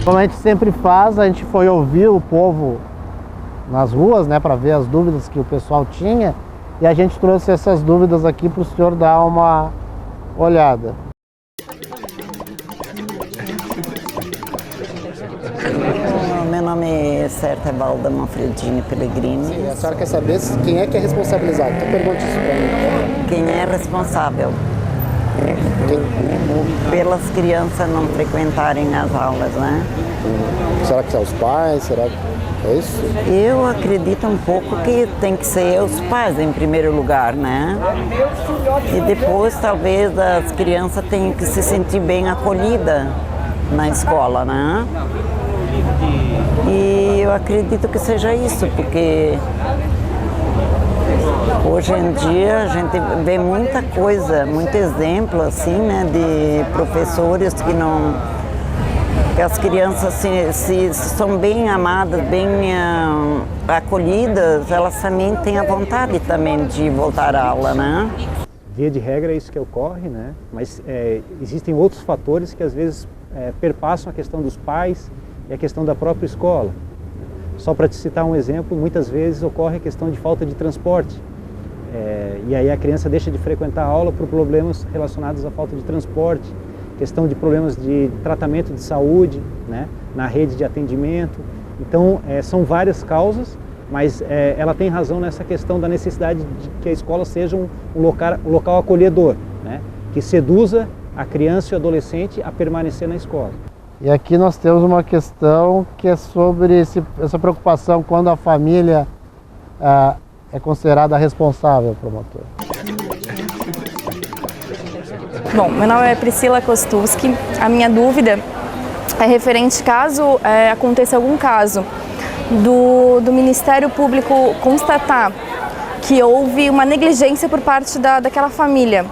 Como a gente sempre faz, a gente foi ouvir o povo nas ruas, né, para ver as dúvidas que o pessoal tinha, e a gente trouxe essas dúvidas aqui para o senhor dar uma olhada. Meu nome é Certa Valda Manfredini Pellegrini. Sim, a senhora quer saber quem é que é responsabilizado? Então pergunte isso para mim. Quem é responsável pelas crianças não frequentarem as aulas, né? Será que são os pais? Será que é isso? Eu acredito um pouco que tem que ser os pais em primeiro lugar, né? E depois talvez as crianças tenham que se sentir bem acolhidas na escola, né? E eu acredito que seja isso, porque hoje em dia a gente vê muita coisa, muito exemplo assim, né, de professores que as crianças se são bem amadas, bem acolhidas, elas também têm a vontade também de voltar à aula, né? Via de regra é isso que ocorre, né? Mas existem outros fatores que às vezes perpassam a questão dos pais e a questão da própria escola. Só para te citar um exemplo, muitas vezes ocorre a questão de falta de transporte. E aí a criança deixa de frequentar a aula por problemas relacionados à falta de transporte, questão de problemas de tratamento de saúde, né, na rede de atendimento. Então, são várias causas, mas ela tem razão nessa questão da necessidade de que a escola seja um local acolhedor, né, que seduza a criança e o adolescente a permanecer na escola. E aqui nós temos uma questão que é sobre essa preocupação quando a família é considerada responsável, promotor. Bom, meu nome é Priscila Kostuski. A minha dúvida é referente caso aconteça algum caso do Ministério Público constatar que houve uma negligência por parte daquela família.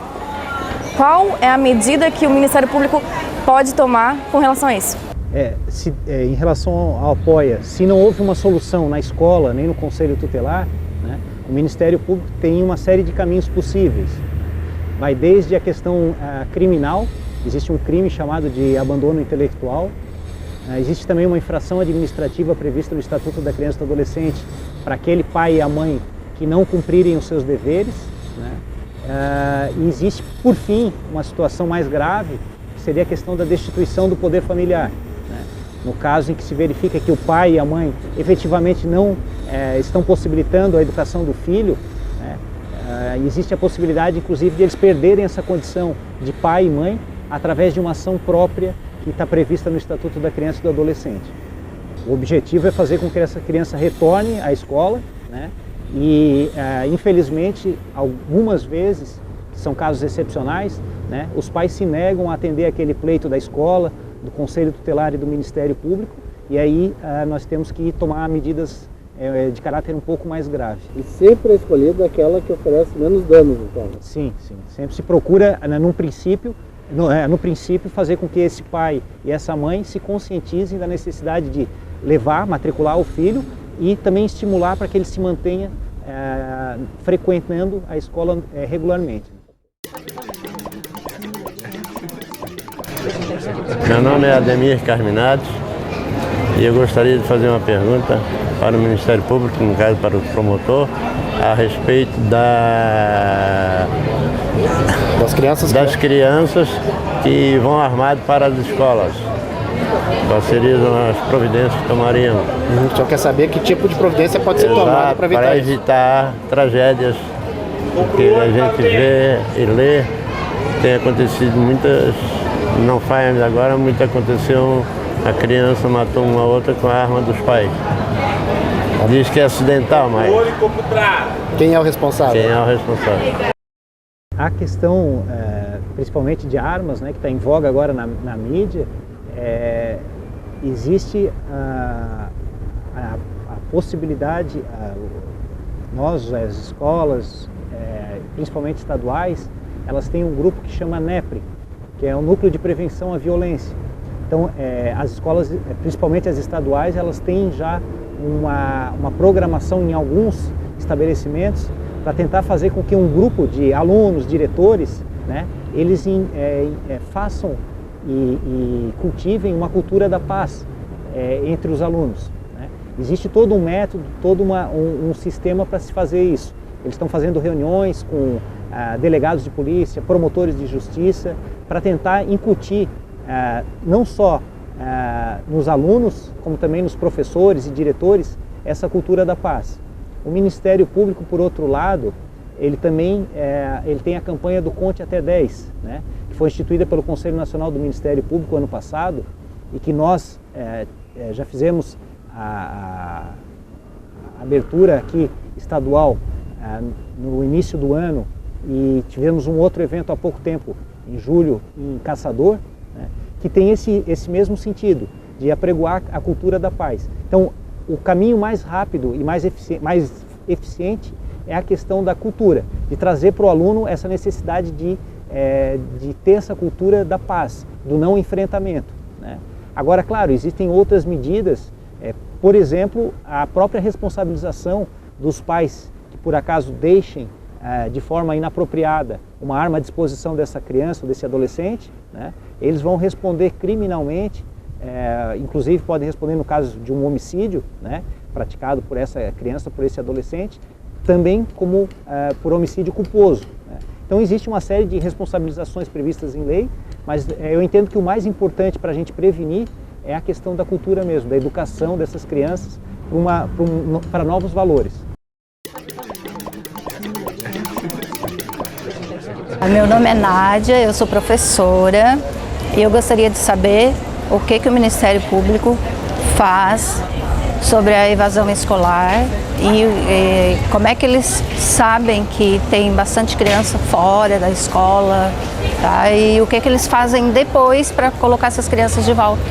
Qual é a medida que o Ministério Público pode tomar com relação a isso? Em relação ao APOIA, se não houve uma solução na escola nem no Conselho Tutelar, né, o Ministério Público tem uma série de caminhos possíveis. Vai desde a questão criminal, existe um crime chamado de abandono intelectual, existe também uma infração administrativa prevista no Estatuto da Criança e do Adolescente para aquele pai e a mãe que não cumprirem os seus deveres, né? E existe, por fim, uma situação mais grave, que seria a questão da destituição do poder familiar, né? No caso em que se verifica que o pai e a mãe efetivamente não estão possibilitando a educação do filho, né? Existe a possibilidade, inclusive, de eles perderem essa condição de pai e mãe através de uma ação própria que está prevista no Estatuto da Criança e do Adolescente. O objetivo é fazer com que essa criança retorne à escola, né? E, infelizmente, algumas vezes, são casos excepcionais, né, os pais se negam a atender aquele pleito da escola, do Conselho Tutelar e do Ministério Público, e aí nós temos que tomar medidas de caráter um pouco mais grave. E sempre é escolhida aquela que oferece menos danos, então? Sim, sim. Sempre se procura, no princípio, fazer com que esse pai e essa mãe se conscientizem da necessidade de matricular o filho e também estimular para que ele se mantenha frequentando a escola regularmente. Meu nome é Ademir Carminados e eu gostaria de fazer uma pergunta para o Ministério Público, no caso para o promotor, a respeito das crianças que vão armadas para as escolas. Quais seriam as providências que tomariam? O senhor quer saber que tipo de providência pode ser tomada para evitar para isso? evitar tragédias que a gente vê e lê. Tem acontecido muitas, não faz agora, muito aconteceu, a criança matou uma outra com a arma dos pais. Diz que é acidental, mas Quem é o responsável? quem é o responsável? A questão, principalmente de armas, né, que está em voga agora na mídia, existe a possibilidade, nós, as escolas, principalmente estaduais, elas têm um grupo que chama NEPRE, que é o Núcleo de Prevenção à Violência. Então, as escolas, principalmente as estaduais, elas têm já uma programação em alguns estabelecimentos para tentar fazer com que um grupo de alunos, diretores, né, eles façam e cultivem uma cultura da paz, entre os alunos, né? Existe todo um método, todo um sistema para se fazer isso. Eles estão fazendo reuniões com delegados de polícia, promotores de justiça, para tentar incutir não só nos alunos, como também nos professores e diretores, essa cultura da paz. O Ministério Público, por outro lado, ele também ele tem a campanha do Conte Até 10, né, que foi instituída pelo Conselho Nacional do Ministério Público ano passado e que nós já fizemos a abertura aqui estadual no início do ano e tivemos um outro evento há pouco tempo, em julho, em Caçador, né, que tem esse mesmo sentido, de apregoar a cultura da paz. Então, o caminho mais rápido e mais eficiente é a questão da cultura, de trazer para o aluno essa necessidade de ter essa cultura da paz, do não enfrentamento, né? Agora, claro, existem outras medidas, por exemplo, a própria responsabilização dos pais que por acaso deixem de forma inapropriada uma arma à disposição dessa criança ou desse adolescente, né? Eles vão responder criminalmente, inclusive podem responder no caso de um homicídio, né, praticado por essa criança, por esse adolescente, também como por homicídio culposo, né? Então existe uma série de responsabilizações previstas em lei, mas eu entendo que o mais importante para a gente prevenir é a questão da cultura mesmo, da educação dessas crianças para novos valores. Meu nome é Nádia, eu sou professora e eu gostaria de saber o que o Ministério Público faz sobre a evasão escolar e como é que eles sabem que tem bastante criança fora da escola, tá? E o que eles fazem depois para colocar essas crianças de volta.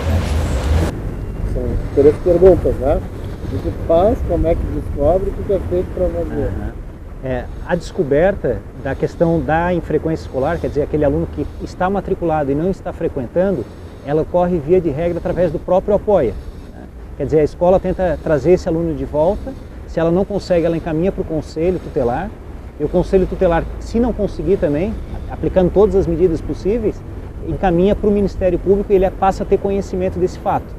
São três perguntas, né? O que faz, como é que descobre, o que é feito para nós ver. A descoberta da questão da infrequência escolar, quer dizer, aquele aluno que está matriculado e não está frequentando, ela ocorre via de regra através do próprio apoia, né? Quer dizer, a escola tenta trazer esse aluno de volta, se ela não consegue, ela encaminha para o conselho tutelar, e o conselho tutelar, se não conseguir também, aplicando todas as medidas possíveis, encaminha para o Ministério Público e ele passa a ter conhecimento desse fato.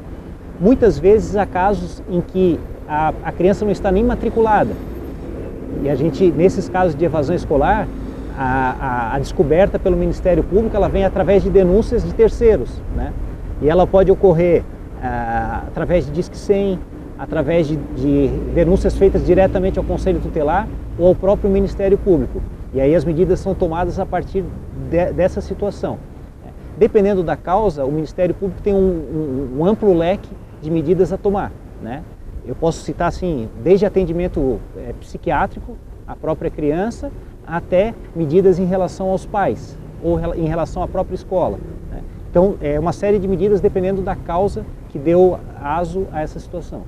Muitas vezes há casos em que a criança não está nem matriculada, e a gente, nesses casos de evasão escolar, a descoberta pelo Ministério Público ela vem através de denúncias de terceiros, né? E ela pode ocorrer através de Disque 100, através de denúncias feitas diretamente ao Conselho Tutelar ou ao próprio Ministério Público. E aí as medidas são tomadas a partir dessa situação. Dependendo da causa, o Ministério Público tem um amplo leque de medidas a tomar, né? Eu posso citar assim, desde atendimento psiquiátrico à própria criança, até medidas em relação aos pais ou em relação à própria escola, né? Então, é uma série de medidas dependendo da causa que deu aso a essa situação.